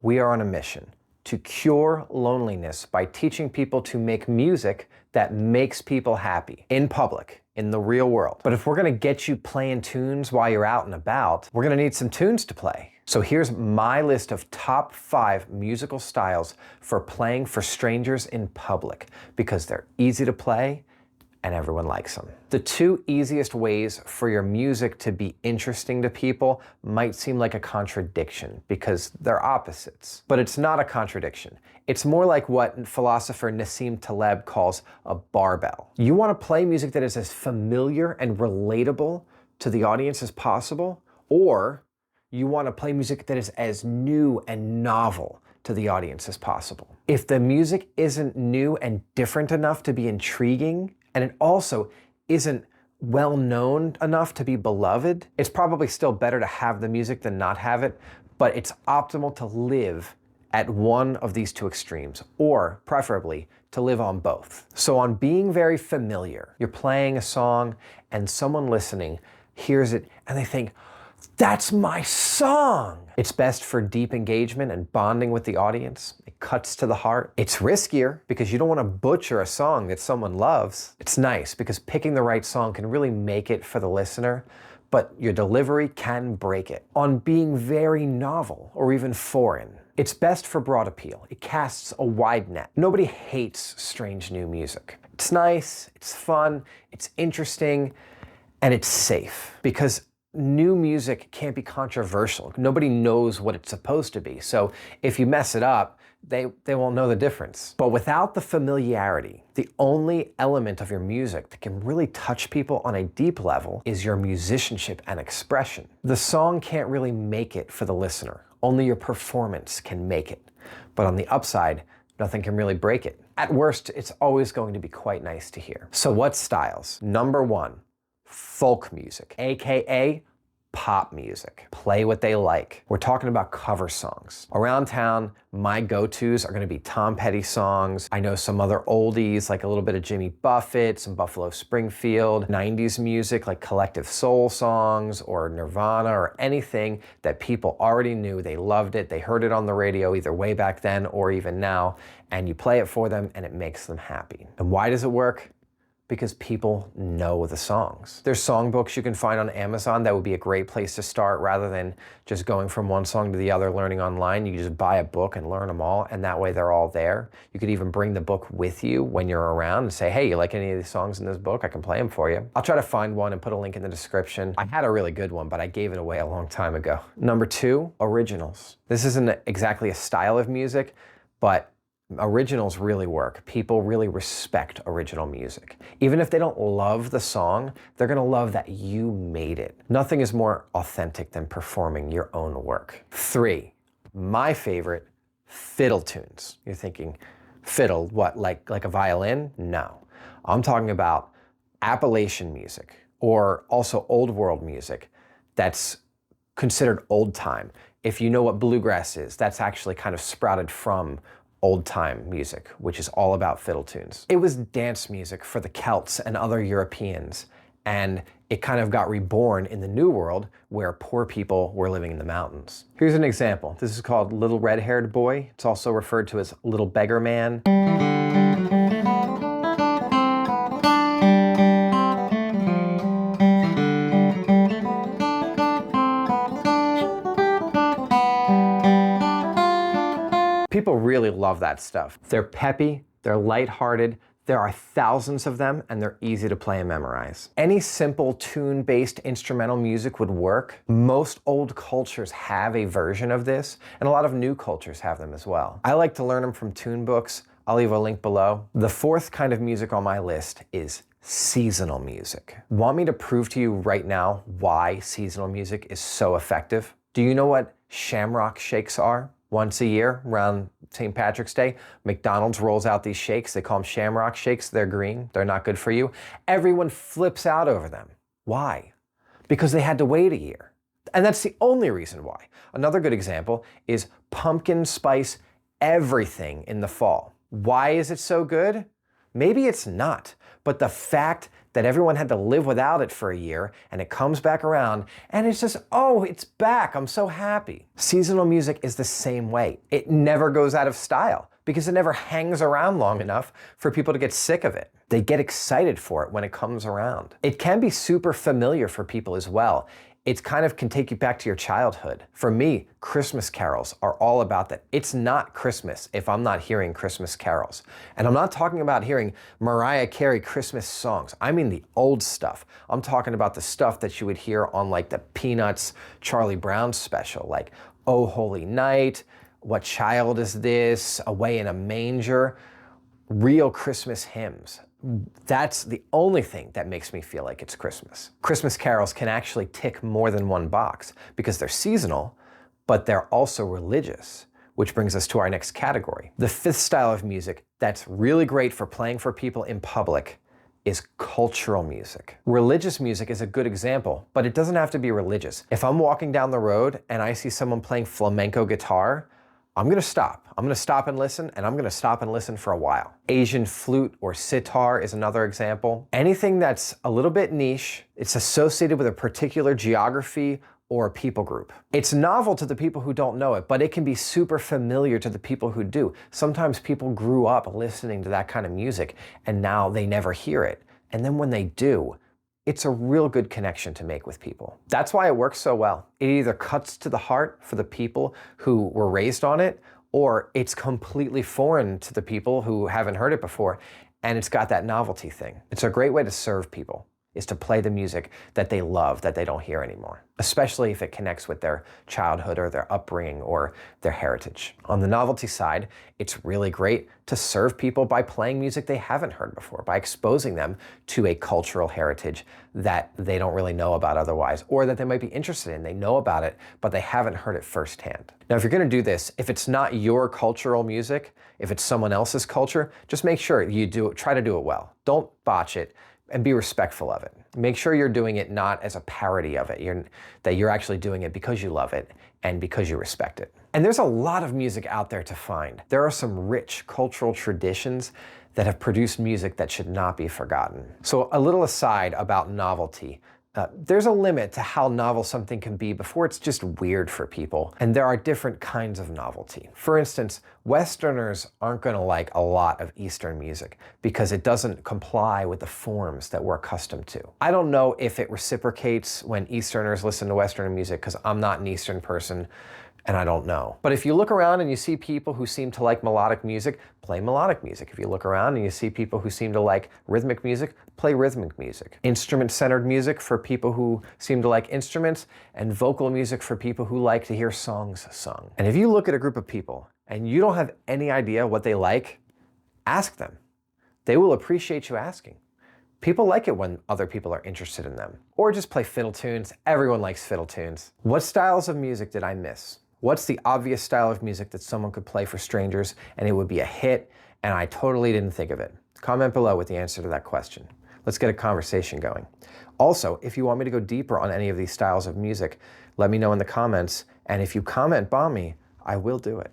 We are on a mission to cure loneliness by teaching people to make music that makes people happy in public, in the real world. But if we're gonna get you playing tunes while you're out and about, we're gonna need some tunes to play. So here's my list of top 5 musical styles for playing for strangers in public, because they're easy to play and everyone likes them. The 2 easiest ways for your music to be interesting to people might seem like a contradiction because they're opposites, but it's not a contradiction. It's more like what philosopher Nassim Taleb calls a barbell. You want to play music that is as familiar and relatable to the audience as possible, or you want to play music that is as new and novel to the audience as possible. If the music isn't new and different enough to be intriguing, and it also isn't well known enough to be beloved, it's probably still better to have the music than not have it, but it's optimal to live at one of these 2 extremes, or preferably to live on both. So on being very familiar, you're playing a song and someone listening hears it and they think, that's my song. It's best for deep engagement and bonding with the audience. It cuts to the heart. It's riskier because you don't want to butcher a song that someone loves. It's nice because picking the right song can really make it for the listener, but your delivery can break it. On being very novel or even foreign, it's best for broad appeal. It casts a wide net. Nobody hates strange new music. It's nice, it's fun, it's interesting, and it's safe because new music can't be controversial. Nobody knows what it's supposed to be. So if you mess it up, they won't know the difference. But without the familiarity, the only element of your music that can really touch people on a deep level is your musicianship and expression. The song can't really make it for the listener. Only your performance can make it. But on the upside, nothing can really break it. At worst, it's always going to be quite nice to hear. So what styles? Number 1. Folk music, AKA pop music. Play what they like. We're talking about cover songs. Around town, my go-tos are gonna be Tom Petty songs. I know some other oldies, like a little bit of Jimmy Buffett, some Buffalo Springfield, 90s music like Collective Soul songs or Nirvana or anything that people already knew. They loved it. They heard it on the radio either way back then or even now, and you play it for them and it makes them happy. And why does it work? Because people know the songs. There's songbooks you can find on Amazon that would be a great place to start rather than just going from one song to the other, learning online. You just buy a book and learn them all, and that way they're all there. You could even bring the book with you when you're around and say, hey, you like any of these songs in this book? I can play them for you. I'll try to find one and put a link in the description. I had a really good one, but I gave it away a long time ago. Number 2, originals. This isn't exactly a style of music, but originals really work. People really respect original music. Even if they don't love the song, they're gonna love that you made it. Nothing is more authentic than performing your own work. 3, my favorite, fiddle tunes. You're thinking, fiddle, what, like a violin? No. I'm talking about Appalachian music, or also old world music that's considered old time. If you know what bluegrass is, that's actually kind of sprouted from old time music, which is all about fiddle tunes. It was dance music for the Celts and other Europeans, and it kind of got reborn in the New World where poor people were living in the mountains. Here's an example. This is called Little Red-Haired Boy. It's also referred to as Little Beggar Man. People really love that stuff. They're peppy, they're lighthearted, there are thousands of them, and they're easy to play and memorize. Any simple tune-based instrumental music would work. Most old cultures have a version of this, and a lot of new cultures have them as well. I like to learn them from tune books. I'll leave a link below. The 4th kind of music on my list is seasonal music. Want me to prove to you right now why seasonal music is so effective? Do you know what shamrock shakes are? Once a year, around St. Patrick's Day, McDonald's rolls out these shakes. They call them shamrock shakes. They're green. They're not good for you. Everyone flips out over them. Why? Because they had to wait a year. And that's the only reason why. Another good example is pumpkin spice everything in the fall. Why is it so good? Maybe it's not, but the fact that everyone had to live without it for a year and it comes back around and it's just, oh, it's back, I'm so happy. Seasonal music is the same way. It never goes out of style because it never hangs around long enough for people to get sick of it. They get excited for it when it comes around. It can be super familiar for people as well. It kind of can take you back to your childhood. For me, Christmas carols are all about that. It's not Christmas if I'm not hearing Christmas carols. And I'm not talking about hearing Mariah Carey Christmas songs. I mean the old stuff. I'm talking about the stuff that you would hear on like the Peanuts Charlie Brown special, like Oh Holy Night, What Child Is This, Away in a Manger, real Christmas hymns. That's the only thing that makes me feel like it's Christmas. Christmas carols can actually tick more than one box because they're seasonal, but they're also religious, which brings us to our next category. The fifth style of music that's really great for playing for people in public is cultural music. Religious music is a good example, but it doesn't have to be religious. If I'm walking down the road and I see someone playing flamenco guitar, I'm gonna stop. I'm gonna stop and listen, and I'm gonna stop and listen for a while. Asian flute or sitar is another example. Anything that's a little bit niche, it's associated with a particular geography or a people group. It's novel to the people who don't know it, but it can be super familiar to the people who do. Sometimes people grew up listening to that kind of music, and now they never hear it. And then when they do, it's a real good connection to make with people. That's why it works so well. It either cuts to the heart for the people who were raised on it, or it's completely foreign to the people who haven't heard it before, and it's got that novelty thing. It's a great way to serve people, is to play the music that they love, that they don't hear anymore, especially if it connects with their childhood or their upbringing or their heritage. On the novelty side, it's really great to serve people by playing music they haven't heard before, by exposing them to a cultural heritage that they don't really know about otherwise, or that they might be interested in. They know about it, but they haven't heard it firsthand. Now, if you're gonna do this, if it's not your cultural music, if it's someone else's culture, just make sure you try to do it well. Don't botch it, and be respectful of it. Make sure you're doing it not as a parody of it, that you're actually doing it because you love it and because you respect it. And there's a lot of music out there to find. There are some rich cultural traditions that have produced music that should not be forgotten. So a little aside about novelty. There's a limit to how novel something can be before it's just weird for people. And there are different kinds of novelty. For instance, Westerners aren't gonna like a lot of Eastern music because it doesn't comply with the forms that we're accustomed to. I don't know if it reciprocates when Easterners listen to Western music because I'm not an Eastern person and I don't know. But if you look around and you see people who seem to like melodic music, play melodic music. If you look around and you see people who seem to like rhythmic music, play rhythmic music. Instrument-centered music for people who seem to like instruments, and vocal music for people who like to hear songs sung. And if you look at a group of people and you don't have any idea what they like, ask them. They will appreciate you asking. People like it when other people are interested in them. Or just play fiddle tunes. Everyone likes fiddle tunes. What styles of music did I miss? What's the obvious style of music that someone could play for strangers and it would be a hit and I totally didn't think of it? Comment below with the answer to that question. Let's get a conversation going. Also, if you want me to go deeper on any of these styles of music, let me know in the comments, and if you comment bomb me, I will do it.